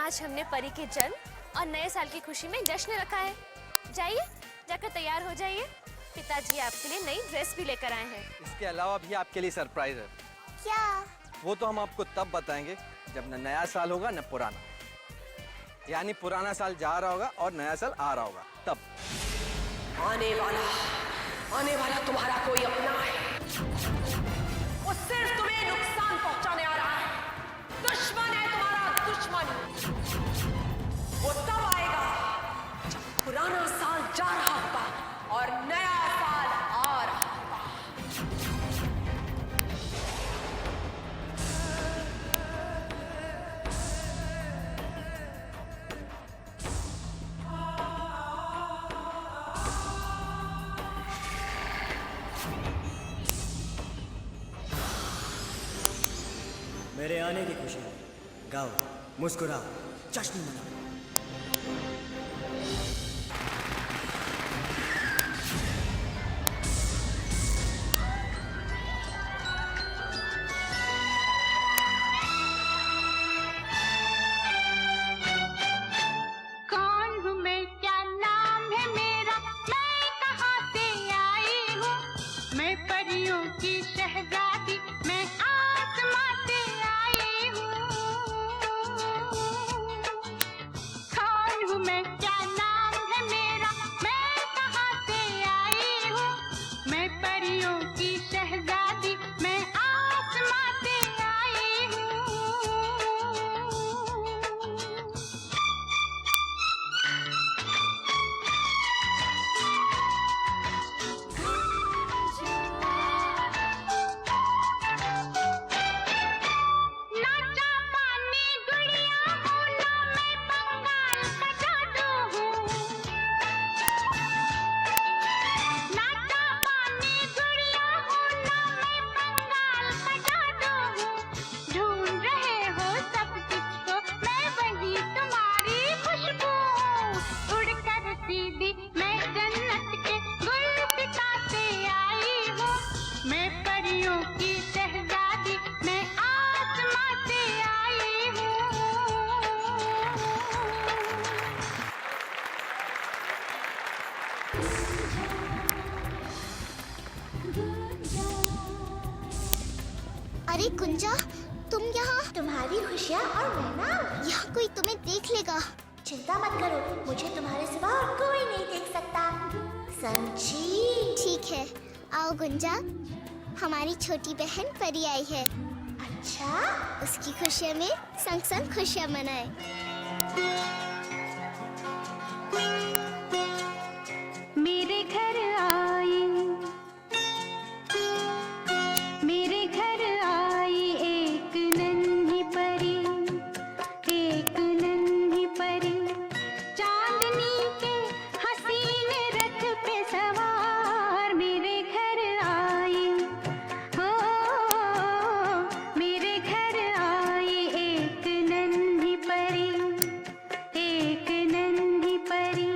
आज हमने परी के जन्म और नए साल की खुशी में जश्न रखा है। जाइए, जाकर तैयार हो जाइए। पिताजी आपके लिए नई ड्रेस भी लेकर आए हैं। इसके अलावा भी आपके लिए सरप्राइज है। क्या? वो तो हम आपको तब बताएंगे जब न नया साल होगा न पुराना, यानी पुराना साल जा रहा होगा और नया साल आ रहा होगा तब। आने वाला तुम्हारा कोई अपना है, वो सिर्फ तुम्हें नुकसान पहुंचाने आ रहा है। दुश्मन है तुम्हारा दुश्मन। वो तब आएगा जब पुराना साल जा रहा होगा और नया साल आ रहा होगा। मेरे आने की खुशी में गाओ, मुस्कुराओ, जश्न मनाओ। कौन हूँ मैं, क्या नाम है मेरा, मैं कहाँ से आई हूँ। मैं परियों की शहजादी, मैं आसमां से आई हूँ। कौन हूँ मैं, क्या नाम है मेरा, मैं कहाँ से आई हूँ। मैं परियों की शहजादी, मैं आसमां से आई हूँ। ना जापानी गुड़िया हूँ, ना मैं बंगाल का जादू हूँ। ना जापानी गुड़िया हूँ, ना मैं बंगाल का जादू हूँ। ढूंढ रहे हो सब किसको, मैं वही तुम्हारी खुशबू हूँ। उड़कर सीधी मैं जन्नत के गुलसिता से आई हूँ। मैं परियों की शहजादी, मैं आसमां से आई हूँ। अरे कुंजा, तुम यहाँ? तुम्हारी खुशियाँ और मैं ना, यहाँ कोई तुम्हें देख लेगा। चिंता मत करो, मुझे तुम्हारे सिवा और कोई नहीं देख सकता। समझी? ठीक है, आओ गुंजा, हमारी छोटी बहन परी आई है। अच्छा? उसकी खुशियों में संग संग खुशियाँ मनाए। मेरे घर आई, मेरे घर आई एक नन्ही परी, एक नन्ही परी। चांदनी के हसीन रथ पे सवार मेरे घर आई। हो मेरे घर आई एक नन्ही परी, एक नन्ही परी।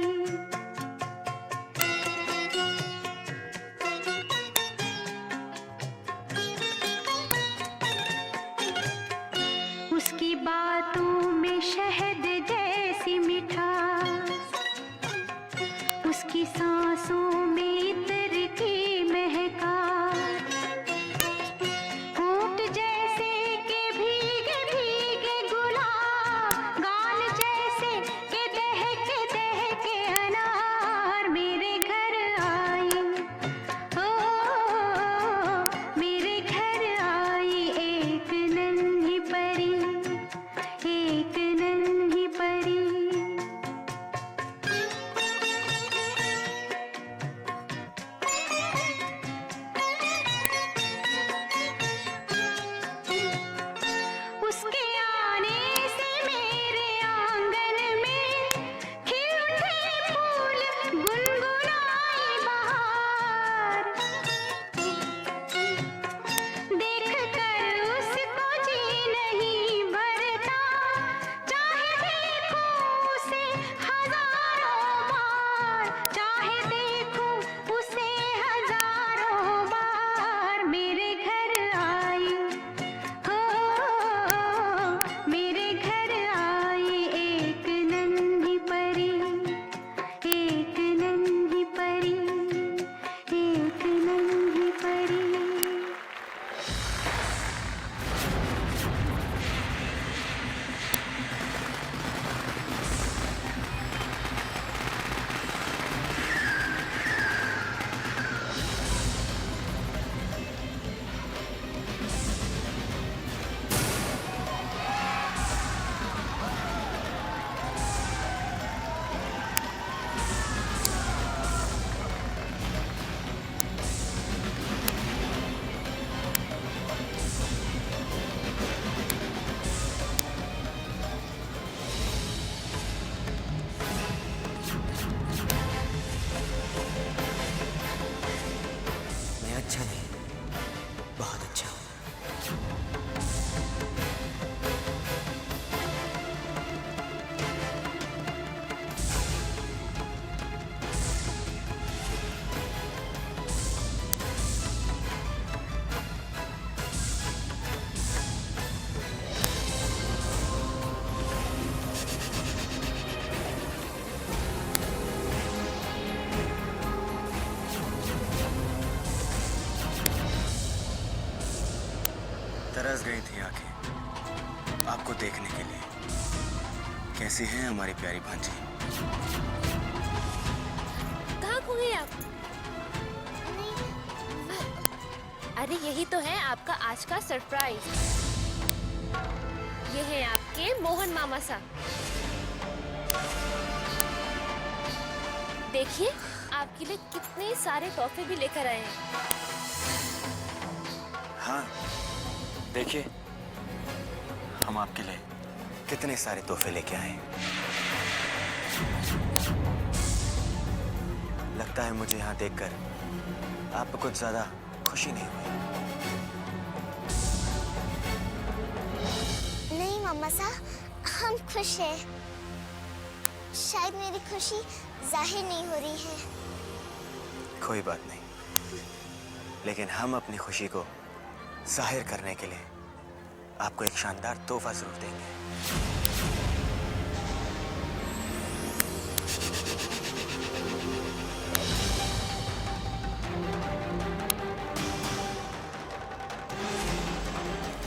कैसी हैं हमारी प्यारी भांजी? कहाँ खो गए आप? अरे यही तो है आपका आज का सरप्राइज। ये है आपके मोहन मामा सा। देखिए आपके लिए कितने सारे तोहफे भी लेकर आए हैं। हाँ, देखिए हम आपके लिए कितने सारे तोहफे लेके आए हैं। लगता है मुझे यहाँ देखकर आपको कुछ ज्यादा खुशी नहीं हुई। नहीं मामा साहब, हम खुश हैं। शायद मेरी खुशी जाहिर नहीं हो रही है। कोई बात नहीं, लेकिन हम अपनी खुशी को जाहिर करने के लिए आपको एक शानदार तोहफा जरूर देंगे।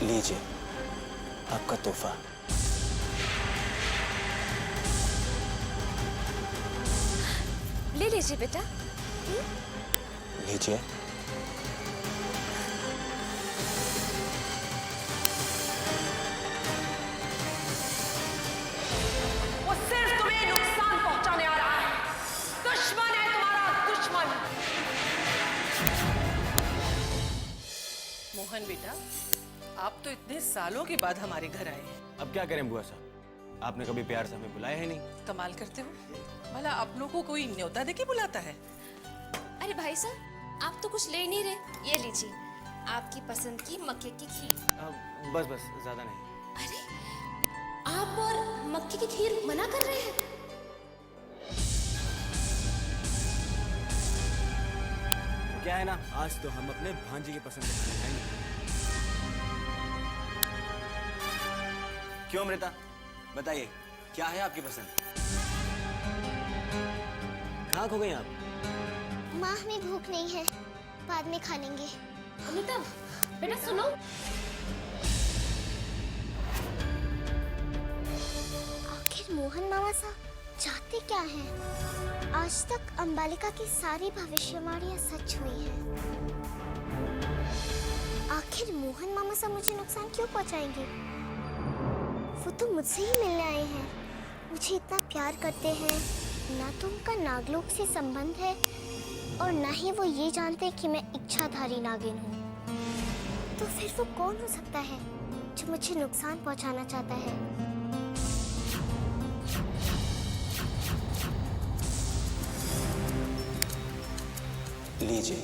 लीजिए आपका तोहफा। ले लीजिए बेटा। लीजिए। वो सिर्फ तुम्हें नुकसान पहुंचाने आ रहा है। दुश्मन है तुम्हारा दुश्मन। मोहन बेटा, आप तो इतने सालों के बाद हमारे घर आए हैं। अब क्या करें बुआ साहब, आपने कभी प्यार से हमें बुलाया है नहीं। कमाल करते हो। भला अपनों को कोई न्योता देके बुलाता है? अरे भाई साहब आप तो कुछ ले ही नहीं रहे। ये लीजिए आपकी पसंद की मक्के की खीर। बस बस, ज्यादा नहीं। अरे आप और मक्के की खीर मना कर रहे हैं? क्या है ना, आज तो हम अपने भांजी की पसंद से खाना खाएंगे। क्यों अमृता, बताइए क्या है आपकी पसंद? कहाँ खो गई आप? माँ हमें भूख नहीं है, बाद में खा लेंगे। अमिता बेटा सुनो। आखिर मोहन मामा साहब चाहते क्या हैं? आज तक अंबालिका की सारी भविष्यवाणियां सच हुई हैं। आखिर मोहन मामा साहब मुझे नुकसान क्यों पहुंचाएंगे? वो तो मुझसे ही मिलने आए हैं, मुझे इतना प्यार करते हैं। ना तो उनका नागलोक से संबंध है और ना ही वो ये जानते कि मैं इच्छाधारी नागिन हूँ। तो फिर वो कौन हो सकता है जो मुझे नुकसान पहुंचाना चाहता है? लीजिए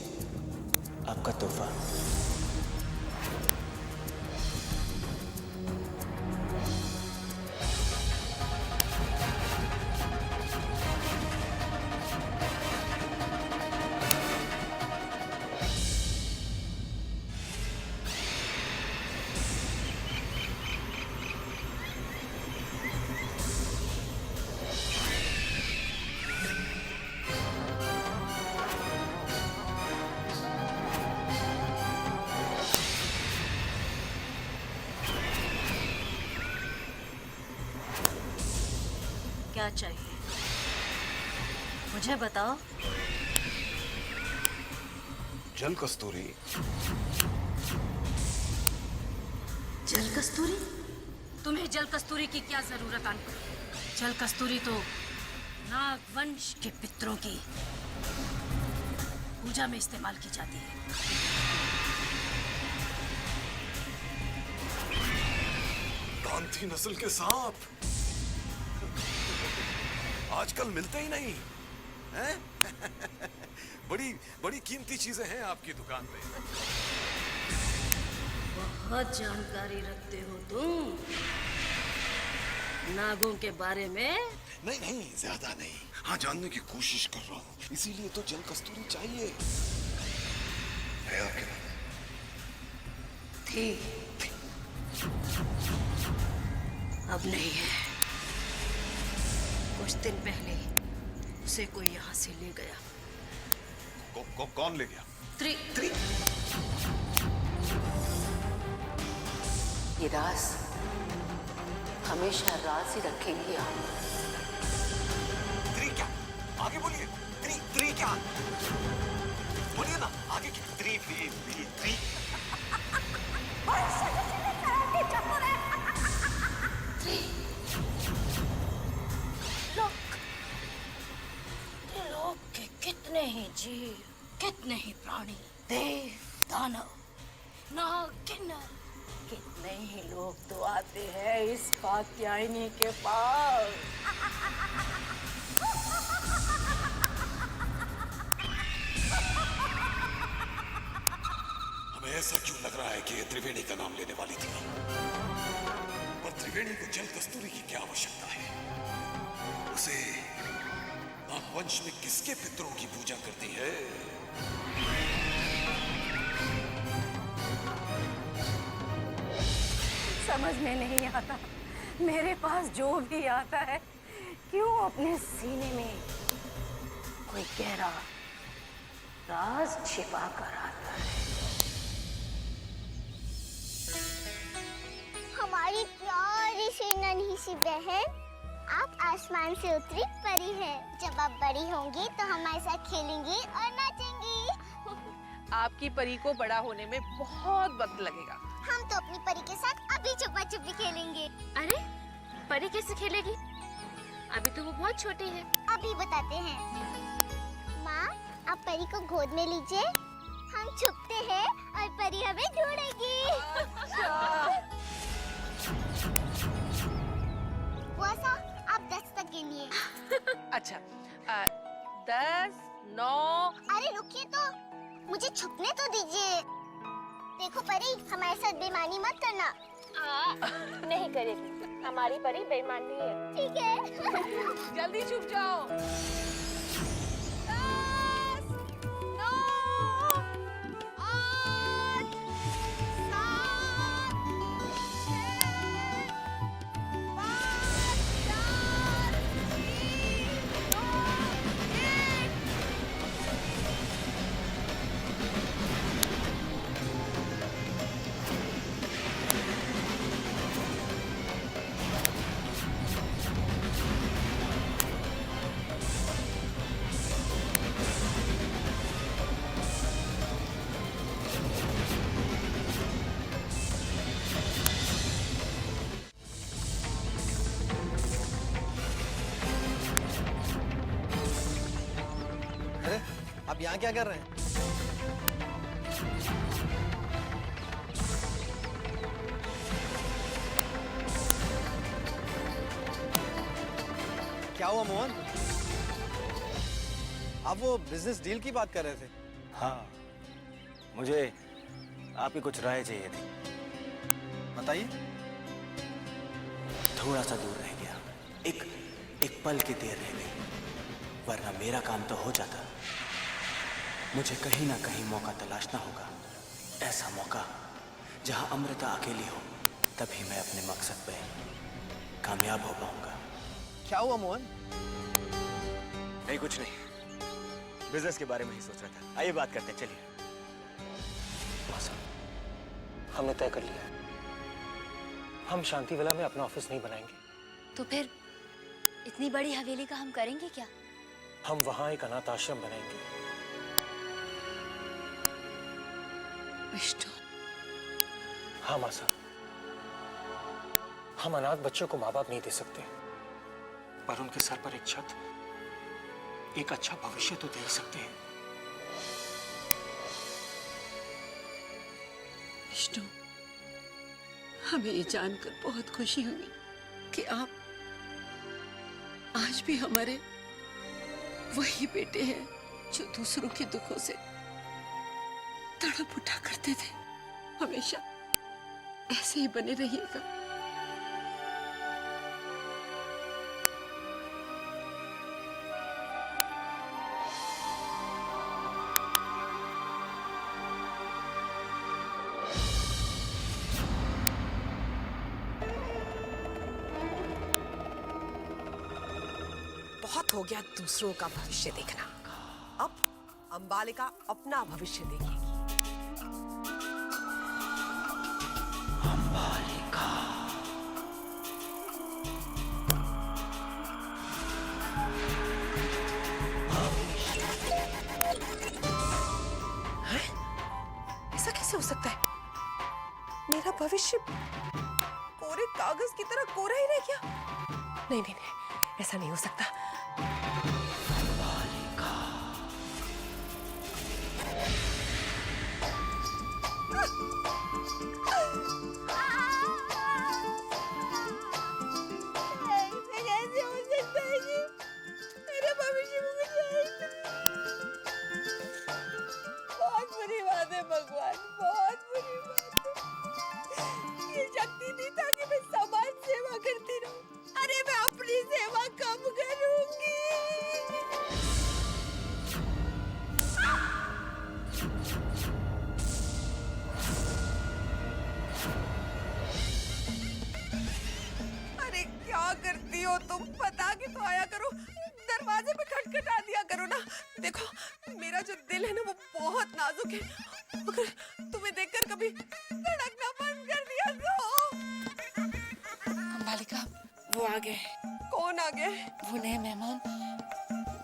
आपका तोहफा। क्या चाहिए मुझे बताओ। जल कस्तूरी। जल कस्तूरी? तुम्हें जल कस्तूरी की क्या जरूरत अनपढ़? जल कस्तूरी तो नागवंश के पितरों की पूजा में इस्तेमाल की जाती है। गांधी नस्ल के सांप आजकल मिलते ही नहीं हैं? बड़ी बड़ी कीमती चीजें हैं आपकी दुकान पे। बहुत जानकारी रखते हो तुम नागों के बारे में। नहीं नहीं, ज्यादा नहीं। हाँ, जानने की कोशिश कर रहा हूँ, इसीलिए तो जल कस्तूरी चाहिए। है आपके पास? थी, अब नहीं है। कुछ दिन पहले उसे कोई यहाँ से ले गया। कौन ले गया? त्रि ये राज हमेशा राज ही रखेंगी आप। त्री क्या? आगे बोलिए। त्री त्री क्या? बोलिए ना आगे क्या? त्री त्री त्री त्री। लोक के कितने ही जीव, कितने ही प्राणी, देव, दानव, नाग, किन्नर, कितने ही लोग तो आते हैं इस कात्यायनी के पास। हमें ऐसा क्यों लग रहा है कि ये त्रिवेणी का नाम लेने वाली थी? पर त्रिवेणी को जल कस्तूरी की क्या आवश्यकता है? उसे नागवंश में किसके पितरों की पूजा करती है? समझ में नहीं आता, मेरे पास जो भी आता है क्यों अपने सीने में कोई गहरा राज छिपा कर आता है। हमारी प्यारी सी नन्ही सी बहन, आप आसमान से उतरी परी है। जब आप बड़ी होंगी तो हमारे साथ खेलेंगी और नाचेंगी। आपकी परी को बड़ा होने में बहुत वक्त लगेगा। हम तो अपनी परी के साथ अभी छुपा छुपी खेलेंगे। अरे परी कैसे खेलेगी? अभी तो वो बहुत छोटी है। अभी बताते हैं। माँ, आप परी को गोद में लीजिए, हम छुपते हैं और परी हमें ढूंढेगी। बुआ, आप 10 तक गिनिए। अच्छा 10, 9। अरे रुकिए तो, मुझे छुपने तो दीजिए। देखो परी, हमारे साथ बेईमानी मत करना। नहीं करेगी, हमारी परी बेईमान नहीं है। ठीक है। जल्दी छुप जाओ। 10, 9, 8, 7, 6, 5, 4, 3, 2, 1। अरे आप यहाँ क्या कर रहे हैं? क्या हुआ मोहन? आप वो बिजनेस डील की बात कर रहे थे। हाँ, मुझे आपकी कुछ राय चाहिए थी। बताइए। थोड़ा सा दूर रह गया, एक पल की देर रह गई, वरना मेरा काम तो हो जाता। मुझे कहीं ना कहीं मौका तलाशना होगा, ऐसा मौका जहां अमृता अकेली हो, तभी मैं अपने मकसद पे कामयाब हो पाऊंगा। क्या हुआ मोहन? नहीं कुछ नहीं, बिजनेस के बारे में ही सोच रहा था। आइए बात करते हैं, चलिए। हमने तय कर लिया है, हम शांतिविला में अपना ऑफिस नहीं बनाएंगे। तो फिर इतनी बड़ी हवेली का हम करेंगे क्या? हम वहां एक अनाथ आश्रम बनाएंगे। विष्णु। हाँ मासा, हम अनाथ बच्चों को माँ बाप नहीं दे सकते, पर उनके सर पर एक छत, एक अच्छा भविष्य तो दे ही सकते हैं। विष्णु, हमें ये जानकर बहुत खुशी हुई कि आप आज भी हमारे वही बेटे हैं जो दूसरों के दुखों से तड़प उठा करते थे। हमेशा ऐसे ही बने रहिएगा। बहुत हो गया दूसरों का भविष्य देखना, अब अंबालिका अपना भविष्य देखेगी। अंबालिका। भविष्य कोरे कागज की तरह कोरा ही रह गया। नहीं नहीं नहीं, ऐसा नहीं हो सकता। कैसे हो सकता है ये? मेरा भविष्य में कुछ है ही नहीं। बहुत बुरी बात है भगवान, बहुत बुरी बात है। ये शक्ति नहीं था कि मैं समाज सेवा करती रहूं। अरे मैं अपनी सेवा कब करूंगी? अरे क्या करती हो तुम? बता के तो आया करो, दरवाजे पे खटखटा दिया करो ना। देखो मेरा जो दिल है ना वो बहुत नाजुक है, अगर तुम्हें देखकर कभी धड़कना बंद कर दिया तो। अंबालिका, वो आ गए। कौन आ गए? वो नए मेहमान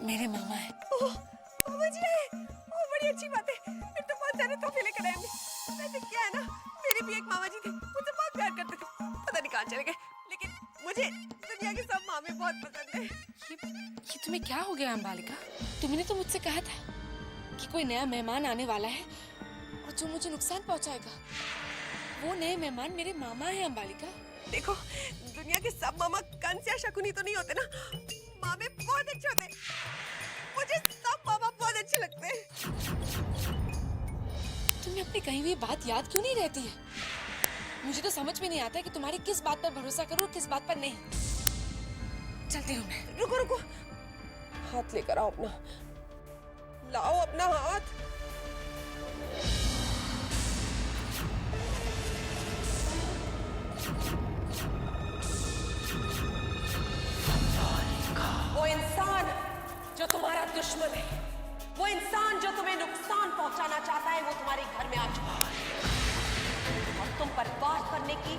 मेरे मामा है। ओह, मामा जी आए। ओह, बड़ी अच्छी बात है, फिर तो बहुत सारे तोहफे लेकर आएंगे। वैसे क्या है ना, मेरे भी एक मामा जी थे, मुझसे बहुत प्यार करते थे, पता नहीं कहाँ चले गए, लेकिन मुझे दुनिया के सब मामे बहुत पसंद है। ये तुम्हें क्या हो गया अंबालिका? तुमने तो मुझसे कहा था कि कोई नया मेहमान आने वाला है और जो मुझे नुकसान पहुंचाएगा। वो नए मेहमान मेरे मामा है अंबालिका। देखो दुनिया के सब मामा कंस या शकुनी तो नहीं होते ना, मामे बहुत अच्छे होते। मुझे सब मामा बहुत अच्छे लगते हैं। तुम्हें अपनी कही हुई बात याद क्यों नहीं रहती है? मुझे तो समझ में नहीं आता है कि तुम्हारी किस बात पर भरोसा करूं और किस बात पर नहीं। चलती हूँ मैं। रुको रुको, हाथ लेकर आओ अपना, लाओ अपना हाथ। वो इंसान जो तुम्हारा दुश्मन है, वो इंसान जो तुम्हें नुकसान पहुंचाना चाहता है, वो तुम्हारे घर में आ चुका है और तुम पर वार करने की